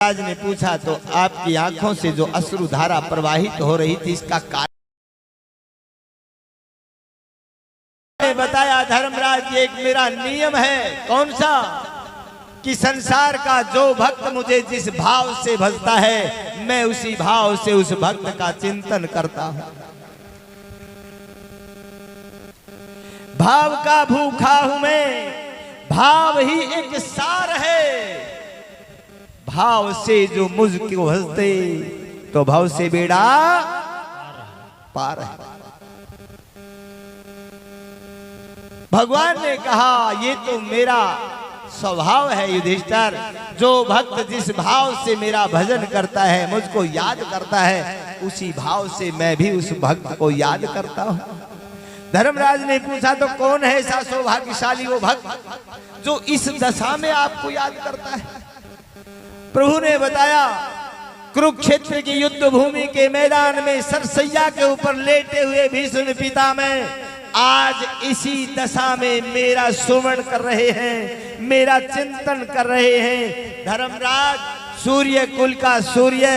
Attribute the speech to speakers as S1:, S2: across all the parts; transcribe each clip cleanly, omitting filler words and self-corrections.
S1: राज ने पूछा तो आपकी आंखों से जो अश्रुधारा प्रवाहित हो रही थी इसका कारण बताया। धर्मराज एक मेरा नियम है, कौन सा, कि संसार का जो भक्त मुझे जिस भाव से भजता है मैं उसी भाव से उस भक्त का चिंतन करता हूं। भाव का भूखा हूं मैं, भाव ही एक सार है। भाव से जो मुझको भजते तो भाव से बेड़ा पार है। भगवान ने कहा ये तो मेरा स्वभाव है युधिष्ठिर, जो भक्त जिस भाव से मेरा भजन करता है मुझको याद करता है उसी भाव से मैं भी उस भक्त को याद करता हूं। धर्मराज ने पूछा तो कौन है ऐसा सौभाग्यशाली वो भक्त जो इस दशा में आपको याद करता है। प्रभु ने बताया, कुरुक्षेत्र की युद्ध भूमि के मैदान में सरसैया के ऊपर लेटे हुए भीष्म पितामह आज इसी दशा में मेरा सुमरण कर रहे हैं, मेरा चिंतन कर रहे हैं। धर्मराज सूर्य कुल का सूर्य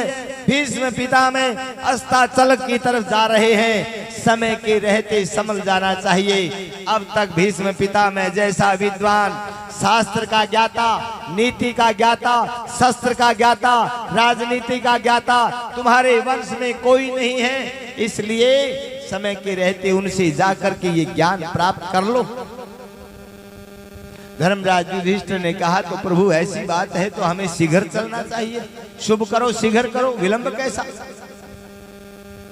S1: भीष्म पितामह अस्ताचल की तरफ जा रहे हैं, समय के रहते समझ जाना चाहिए। अब तक भीष्म पितामह जैसा विद्वान, शास्त्र का ज्ञाता, नीति का ज्ञाता, शस्त्र का ज्ञाता, राजनीति का ज्ञाता तुम्हारे वंश में कोई नहीं है, इसलिए समय के रहते उनसे जाकर के ये ज्ञान प्राप्त कर लो। धर्मराज युधिष्ठिर ने कहा तो प्रभु ऐसी बात है तो हमें शीघ्र चलना चाहिए, शुभ करो शीघ्र करो, विलंब कैसा।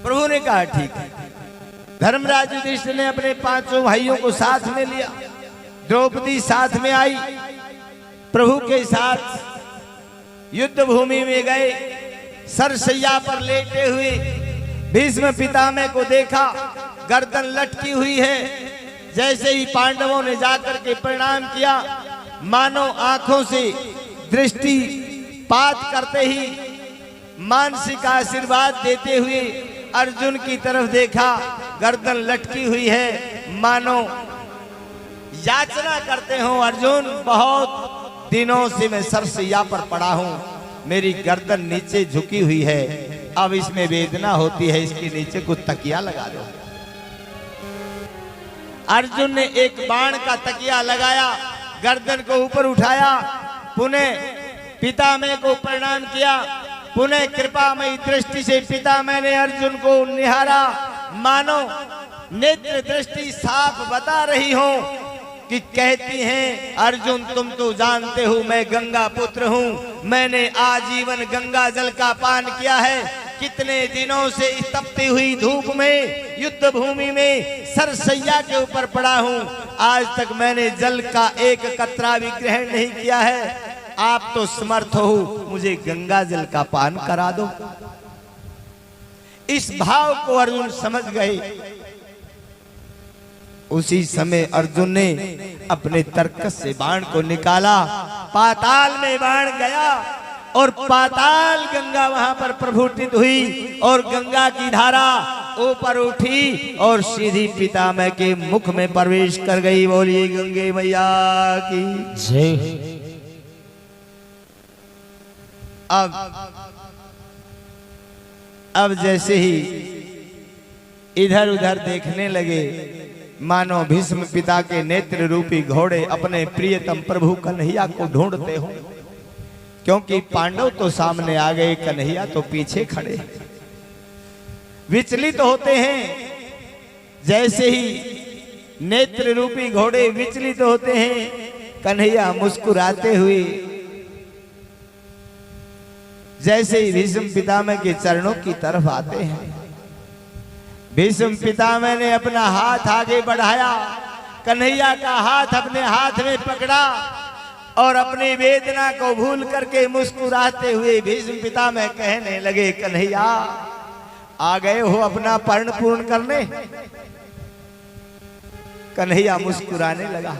S1: प्रभु ने कहा ठीक है। धर्मराज युधिष्ठिर ने अपने पांचों भाइयों को साथ में लिया, द्रौपदी साथ में आई, प्रभु के साथ युद्ध भूमि में गए। सरसैया पर लेटे हुए भीष्म पितामह को देखा, गर्दन लटकी हुई है। जैसे ही पांडवों ने जाकर के प्रणाम किया, मानो आंखों से दृष्टि पात करते ही मानसिक आशीर्वाद देते हुए अर्जुन की तरफ देखा, गर्दन लटकी हुई है, मानो याचना करते हो, अर्जुन बहुत दिनों से मैं सरसैया पर पड़ा हूं, मेरी गर्दन नीचे झुकी हुई है, अब इसमें वेदना होती है, इसके नीचे कुछ तकिया लगा दो। अर्जुन ने एक बाण का तकिया लगाया, गर्दन को ऊपर उठाया, पुनः पितामह को प्रणाम किया, पुनः कृपामयी दृष्टि से पितामह ने अर्जुन को निहारा, मानो नेत्र दृष्टि साफ बता रही हो कि कहती हैं, अर्जुन तुम तो जानते हो मैं गंगा पुत्र हूँ, मैंने आजीवन गंगा जल का पान किया है, कितने दिनों से इस तपती हुई धूप में युद्ध भूमि में सरसैया के ऊपर पड़ा हूँ, आज तक मैंने जल का एक कतरा भी ग्रहण नहीं किया है, आप तो समर्थ हो, मुझे गंगा जल का पान करा दो। इस भाव को अर्जुन समझ गए। उसी समय अर्जुन ने अपने तर्कस से बाण को निकाला, पाताल में बाण गया और पाताल गंगा वहां पर प्रफुल्लित हुई और गंगा की धारा ऊपर उठी और सीधी पितामह के मुख में प्रवेश कर गई। बोलिए गंगे मैया की जय। अब जैसे ही इधर उधर देखने लगे, मानो भीष्म पिता के नेत्र रूपी घोड़े अपने प्रियतम प्रभु कन्हैया को ढूंढते हो, क्योंकि पांडव तो सामने आ गए, कन्हैया तो पीछे खड़े, विचलित होते हैं। जैसे ही नेत्र रूपी घोड़े विचलित होते हैं, कन्हैया मुस्कुराते हुए जैसे ही भीष्म पितामह के चरणों की तरफ आते हैं, भीष्म पितामह ने अपना हाथ आगे बढ़ाया, कन्हैया का हाथ अपने हाथ में पकड़ा और अपनी वेदना को भूल करके मुस्कुराते हुए भीष्म पितामह कहने लगे, कन्हैया आ गए हो अपना पर्ण पूर्ण करने। कन्हैया मुस्कुराने लगा,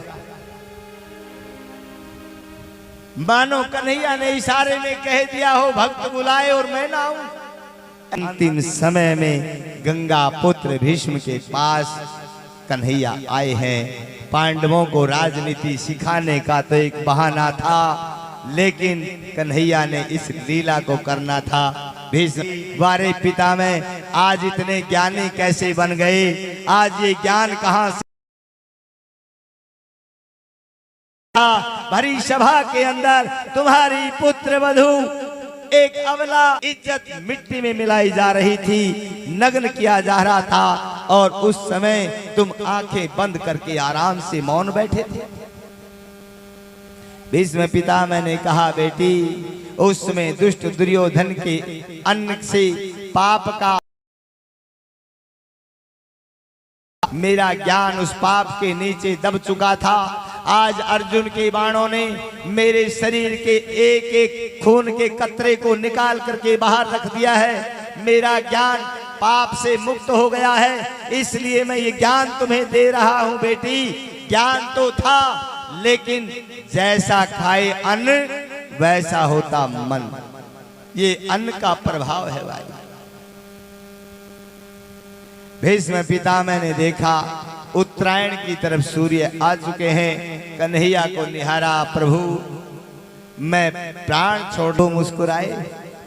S1: मानो कन्हैया ने इशारे में कह दिया हो भक्त बुलाए और मैं ना आऊं। अंतिम समय में गंगा पुत्र भीष्म के पास कन्हैया आए हैं। पांडवों को राजनीति सिखाने का तो एक बहाना था, लेकिन कन्हैया ने इस लीला को करना था। भीष्म वारे पिता में आज इतने ज्ञानी कैसे बन गए? आज ये ज्ञान कहां से? भरी सभा के अंदर तुम्हारी पुत्र वधू एक अबला इज्जत मिट्टी में मिलाई जा रही थी, नग्न किया जा रहा था, और उस समय तुम आंखें बंद करके आराम से मौन बैठे थे। भीष्म पिता मैंने कहा, बेटी उस समय दुष्ट दुर्योधन के अन्न से पाप का मेरा ज्ञान उस पाप के नीचे दब चुका था। आज अर्जुन के बाणों ने मेरे शरीर के एक एक खून के कतरे को निकाल करके बाहर रख दिया है। मेरा ज्ञान पाप से मुक्त हो गया है, इसलिए मैं ये ज्ञान तुम्हें दे रहा हूं। बेटी ज्ञान तो था, लेकिन जैसा खाए अन्न वैसा होता मन। ये अन्न का प्रभाव है भाई। भीष्म पितामह ने देखा उत्तरायण की तरफ सूर्य आ चुके हैं। कन्हैया को निहारा, प्रभु मैं प्राण छोड़ो। मुस्कुराए,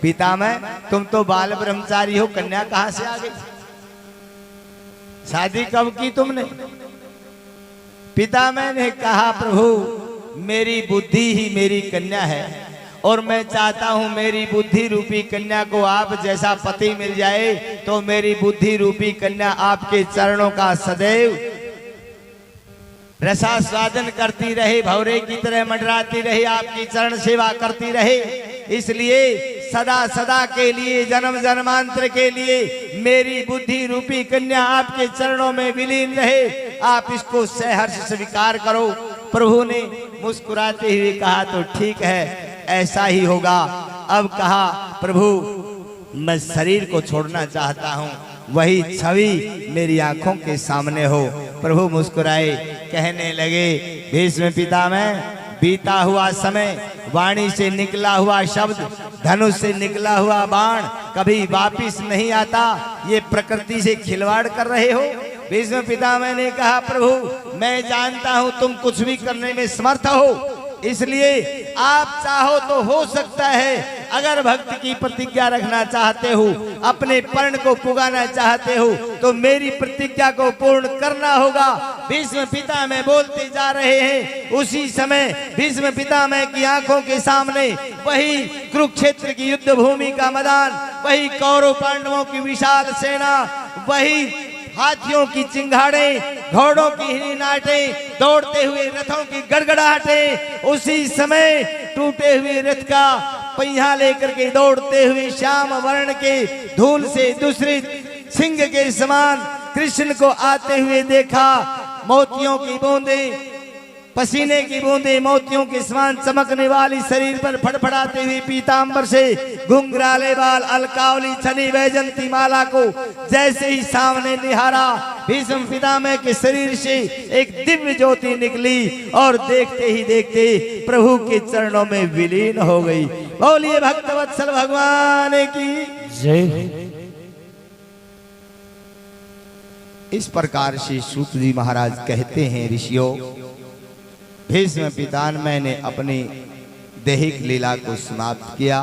S1: पितामह तुम तो बाल ब्रह्मचारी हो, कन्या कहां से आ गई? शादी कब की तुमने? पितामह ने कहा, प्रभु मेरी बुद्धि ही मेरी कन्या है, और मैं चाहता हूं मेरी बुद्धि रूपी कन्या को आप जैसा पति मिल जाए, तो मेरी बुद्धि रूपी कन्या आपके चरणों का सदैव रसास्वादन करती रहे, भौरे की तरह मंडराती रहे, आपकी चरण सेवा करती रहे। इसलिए सदा सदा के लिए, जन्म जन्मांतर के लिए मेरी बुद्धि रूपी कन्या आपके चरणों में विलीन रहे। आप इसको सहर्ष स्वीकार करो। प्रभु ने मुस्कुराते हुए कहा, तो ठीक है, ऐसा ही होगा। अब कहा, प्रभु मैं शरीर को छोड़ना चाहता हूँ, वही छवि मेरी आंखों के सामने हो। प्रभु मुस्कुराए, कहने लगे, भीष्म पितामह बीता हुआ समय, वाणी से निकला हुआ शब्द, धनुष से निकला हुआ बाण कभी वापिस नहीं आता। ये प्रकृति से खिलवाड़ कर रहे हो। भीष्म पितामह ने कहा, प्रभु मैं जानता हूं तुम कुछ भी करने में समर्थ हो, इसलिए आप चाहो तो हो सकता है, अगर भक्त की प्रतिज्ञा रखना चाहते हो, अपने पर्ण को पुगाना चाहते हो, तो मेरी प्रतिज्ञा को पूर्ण करना होगा। भीष्म पितामह बोलते जा रहे हैं। उसी समय भीष्म पितामह की आंखों के सामने वही कुरुक्षेत्र की युद्ध भूमि का मैदान, वही कौरव पांडवों की विशाल सेना, वही हाथियों की चिंगाड़े, घोड़ों की हिनाटे, दौड़ते हुए रथों की गड़गड़ाहटे। उसी समय टूटे हुए रथ का पहिया लेकर के दौड़ते हुए श्याम वर्ण के धूल से दूसरे सिंह के समान कृष्ण को आते हुए देखा। मोतियों की बूंदें, पसीने की बूंदें मोतियों के समान चमकने वाली शरीर पर फड़फड़ाते हुए पीतांबर से घुंघराले बाल, अलकावली छनी वैजंती माला को जैसे ही सामने निहारा, भीष्म पितामह के शरीर से एक दिव्य ज्योति निकली और देखते ही देखते प्रभु के चरणों में विलीन हो गई। बोलिए भक्तवत्सल भगवान की जय। इस प्रकार से सूत जी महाराज कहते हैं, ऋषियों भीष्म पितामह ने अपनी दैहिक लीला को समाप्त किया,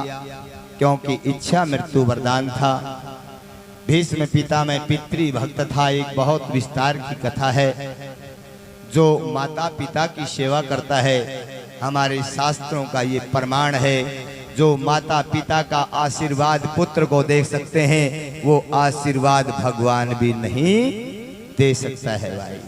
S1: क्योंकि इच्छा मृत्यु वरदान था। भीष्म पितामह पितृभक्त था। एक बहुत विस्तार की कथा है। जो माता पिता की सेवा करता है, हमारे शास्त्रों का ये प्रमाण है, जो माता पिता का आशीर्वाद पुत्र को दे सकते हैं, वो आशीर्वाद भगवान भी नहीं दे सकता है भाई।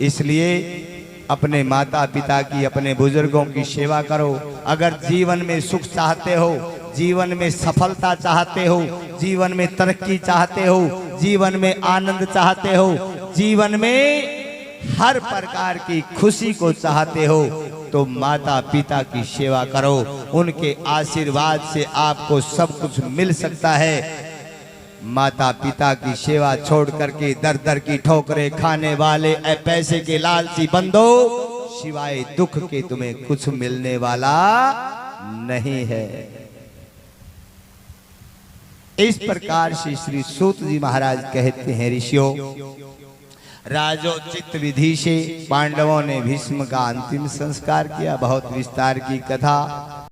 S1: इसलिए अपने माता पिता की, अपने बुजुर्गों की सेवा करो। अगर जीवन में सुख चाहते हो, जीवन में सफलता चाहते हो, जीवन में तरक्की चाहते हो, जीवन में आनंद चाहते हो, जीवन में हर प्रकार की खुशी को चाहते हो, तो माता पिता की सेवा करो। उनके आशीर्वाद से आपको सब कुछ मिल सकता है। माता पिता की सेवा छोड़ करके दर दर की ठोकरें खाने वाले पैसे के लालची बंदो, सिवाय दुख के तुम्हें कुछ मिलने वाला नहीं है। इस प्रकार से श्री सूत जी महाराज कहते हैं, ऋषियों राजोचित विधि से पांडवों ने भीष्म का अंतिम संस्कार किया। बहुत विस्तार की कथा।